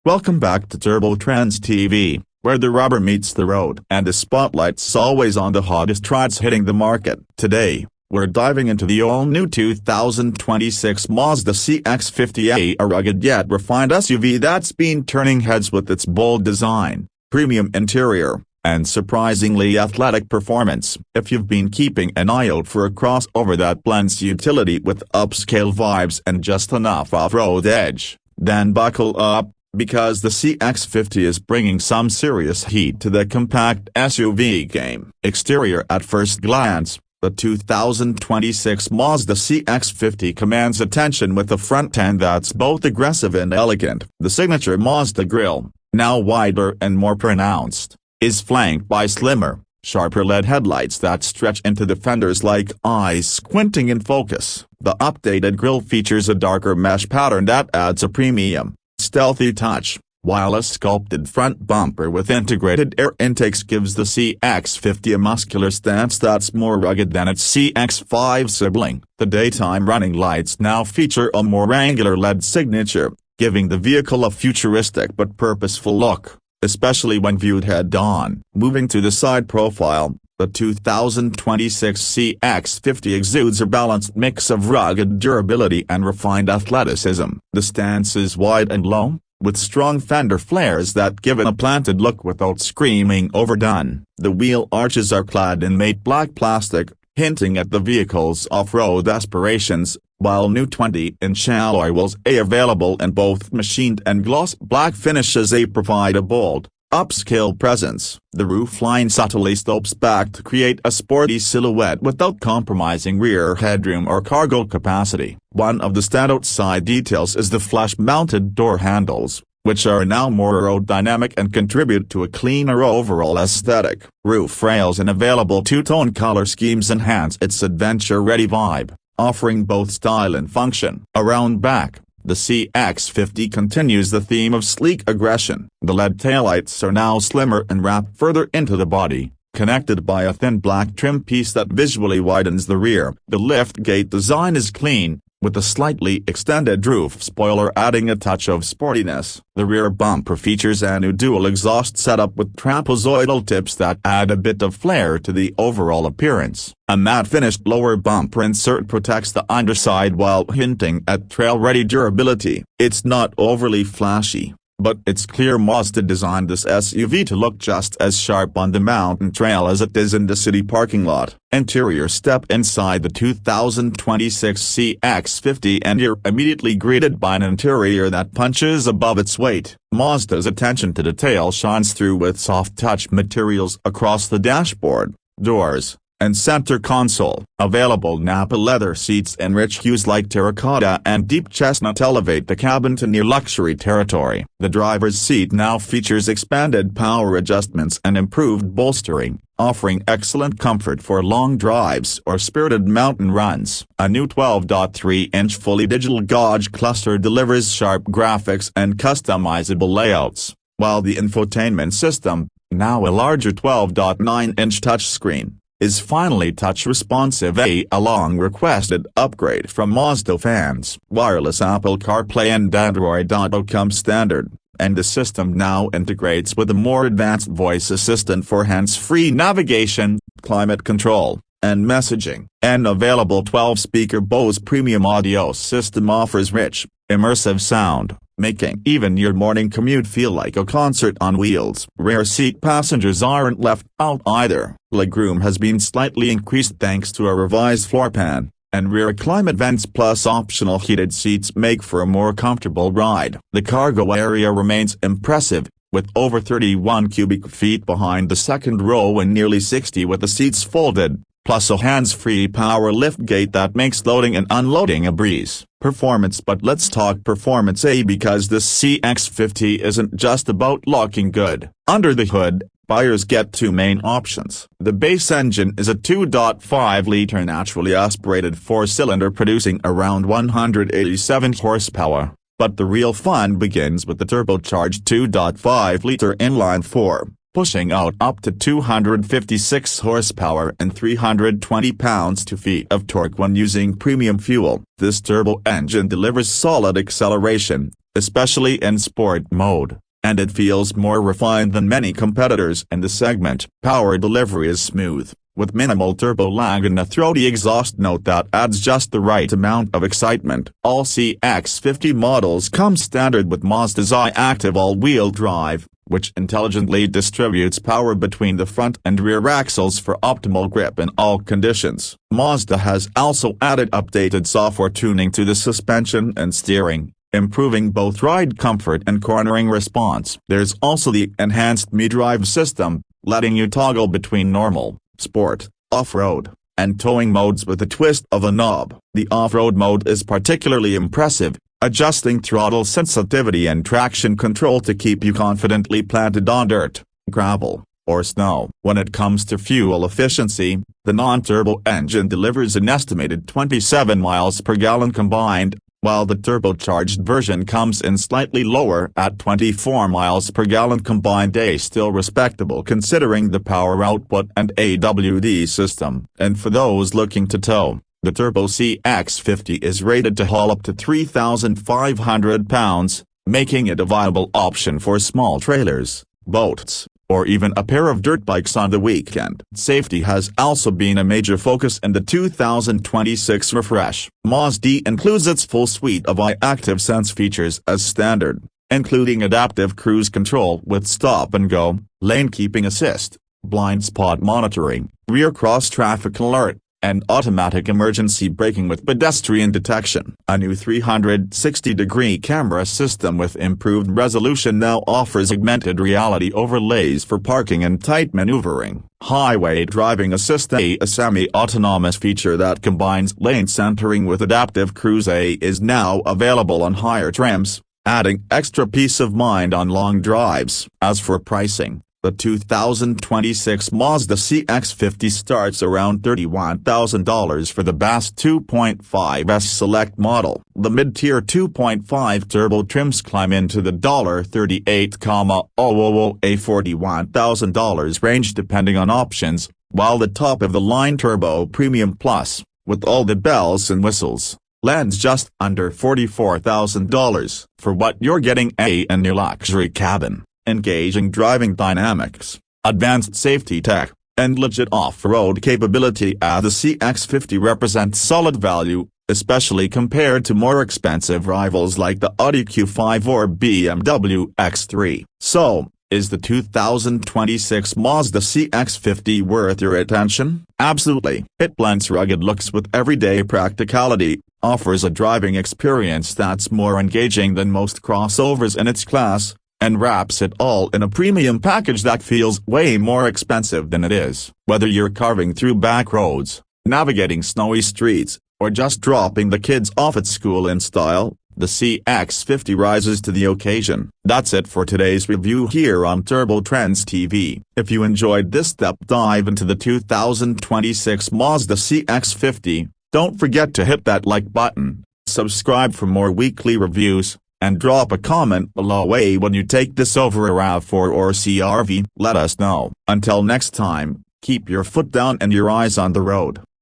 Welcome back to Trendz TV, where the rubber meets the road and the spotlight's always on the hottest rides hitting the market. Today, we're diving into the all-new 2026 Mazda CX-50, a rugged yet refined SUV that's been turning heads with its bold design, premium interior, and surprisingly athletic performance. If you've been keeping an eye out for a crossover that blends utility with upscale vibes and just enough off-road edge, then buckle up, because the CX-50 is bringing some serious heat to the compact SUV game. Exterior. At first glance, the 2026 Mazda CX-50 commands attention with a front end that's both aggressive and elegant. The signature Mazda grille, now wider and more pronounced, is flanked by slimmer, sharper LED headlights that stretch into the fenders like eyes squinting in focus. The updated grille features a darker mesh pattern that adds a premium, stealthy touch, while a sculpted front bumper with integrated air intakes gives the CX-50 a muscular stance that's more rugged than its CX-5 sibling. The daytime running lights now feature a more angular LED signature, giving the vehicle a futuristic but purposeful look, especially when viewed head-on. Moving to the side profile, the 2026 CX-50 exudes a balanced mix of rugged durability and refined athleticism. The stance is wide and low, with strong fender flares that give it a planted look without screaming overdone. The wheel arches are clad in matte black plastic, hinting at the vehicle's off-road aspirations, while new 20-inch alloy wheels are available in both machined and gloss black finishes. Provide a bold, upscale presence. The roofline subtly slopes back to create a sporty silhouette without compromising rear headroom or cargo capacity. One of the standout side details is the flush-mounted door handles, which are now more aerodynamic and contribute to a cleaner overall aesthetic. Roof rails in available two-tone color schemes enhance its adventure-ready vibe, offering both style and function. Around back, the CX-50 continues the theme of sleek aggression. The LED taillights are now slimmer and wrap further into the body, connected by a thin black trim piece that visually widens the rear. The liftgate design is clean, with a slightly extended roof spoiler adding a touch of sportiness. The rear bumper features a new dual exhaust setup with trapezoidal tips that add a bit of flair to the overall appearance. A matte-finished lower bumper insert protects the underside while hinting at trail-ready durability. It's not overly flashy, but it's clear Mazda designed this SUV to look just as sharp on the mountain trail as it is in the city parking lot. Interior. Step inside the 2026 CX-50 and you're immediately greeted by an interior that punches above its weight. Mazda's attention to detail shines through with soft-touch materials across the dashboard, doors, and center console. Available Napa leather seats in rich hues like terracotta and deep chestnut elevate the cabin to near luxury territory. The driver's seat now features expanded power adjustments and improved bolstering, offering excellent comfort for long drives or spirited mountain runs. A new 12.3-inch fully digital gauge cluster delivers sharp graphics and customizable layouts, while the infotainment system, now a larger 12.9-inch touchscreen, is finally touch-responsive, a long-requested upgrade from Mazda fans. Wireless Apple CarPlay and Android Auto come standard, and the system now integrates with a more advanced voice assistant for hands-free navigation, climate control, and messaging. An available 12-speaker Bose premium audio system offers rich, immersive sound, making even your morning commute feel like a concert on wheels. Rear seat passengers aren't left out either. Legroom has been slightly increased thanks to a revised floor pan, and rear climate vents plus optional heated seats make for a more comfortable ride. The cargo area remains impressive, with over 31 cubic feet behind the second row and nearly 60 with the seats folded, plus a hands-free power liftgate that makes loading and unloading a breeze. Performance. But let's talk performance, because this CX-50 isn't just about looking good. Under the hood, buyers get two main options. The base engine is a 2.5-liter naturally aspirated four-cylinder producing around 187 horsepower, but the real fun begins with the turbocharged 2.5-liter inline-4, pushing out up to 256 horsepower and 320 pounds-feet of torque when using premium fuel. This turbo engine delivers solid acceleration, especially in sport mode, and it feels more refined than many competitors in the segment. Power delivery is smooth, with minimal turbo lag and a throaty exhaust note that adds just the right amount of excitement. All CX-50 models come standard with Mazda's i-Active all-wheel drive, which intelligently distributes power between the front and rear axles for optimal grip in all conditions. Mazda has also added updated software tuning to the suspension and steering, improving both ride comfort and cornering response. There's also the enhanced mid-drive system, letting you toggle between normal, sport, off-road, and towing modes with a twist of a knob. The off-road mode is particularly impressive, adjusting throttle sensitivity and traction control to keep you confidently planted on dirt, gravel, or snow. When it comes to fuel efficiency, the non-turbo engine delivers an estimated 27 miles per gallon combined, while the turbocharged version comes in slightly lower at 24 miles per gallon combined, still respectable considering the power output and AWD system. And for those looking to tow, the Turbo CX-50 is rated to haul up to 3,500 pounds, making it a viable option for small trailers, boats, or even a pair of dirt bikes on the weekend. Safety has also been a major focus in the 2026 refresh. Mazda includes its full suite of i-Active Sense features as standard, including adaptive cruise control with stop and go, lane keeping assist, blind spot monitoring, rear cross traffic alert, and automatic emergency braking with pedestrian detection. A new 360-degree camera system with improved resolution now offers augmented reality overlays for parking and tight maneuvering. Highway Driving Assist, a semi-autonomous feature that combines lane centering with adaptive cruise, is now available on higher trims, adding extra peace of mind on long drives. As for pricing, the 2026 Mazda CX-50 starts around $31,000 for the base 2.5S Select model. The mid-tier 2.5 turbo trims climb into the $38,000 $41,000 range depending on options, while the top-of-the-line Turbo Premium Plus, with all the bells and whistles, lands just under $44,000. For what you're getting: a new luxury cabin, engaging driving dynamics, advanced safety tech, and legit off-road capability. The CX-50 represents solid value, especially compared to more expensive rivals like the Audi Q5 or BMW X3. So, is the 2026 Mazda CX-50 worth your attention? Absolutely. It blends rugged looks with everyday practicality, offers a driving experience that's more engaging than most crossovers in its class, and wraps it all in a premium package that feels way more expensive than it is. Whether you're carving through back roads, navigating snowy streets, or just dropping the kids off at school in style, the CX-50 rises to the occasion. That's it for today's review here on Trendz TV. If you enjoyed this deep dive into the 2026 Mazda CX-50, don't forget to hit that like button, subscribe for more weekly reviews, and drop a comment below when you take this over a RAV4 or CR-V. Let us know. Until next time, keep your foot down and your eyes on the road.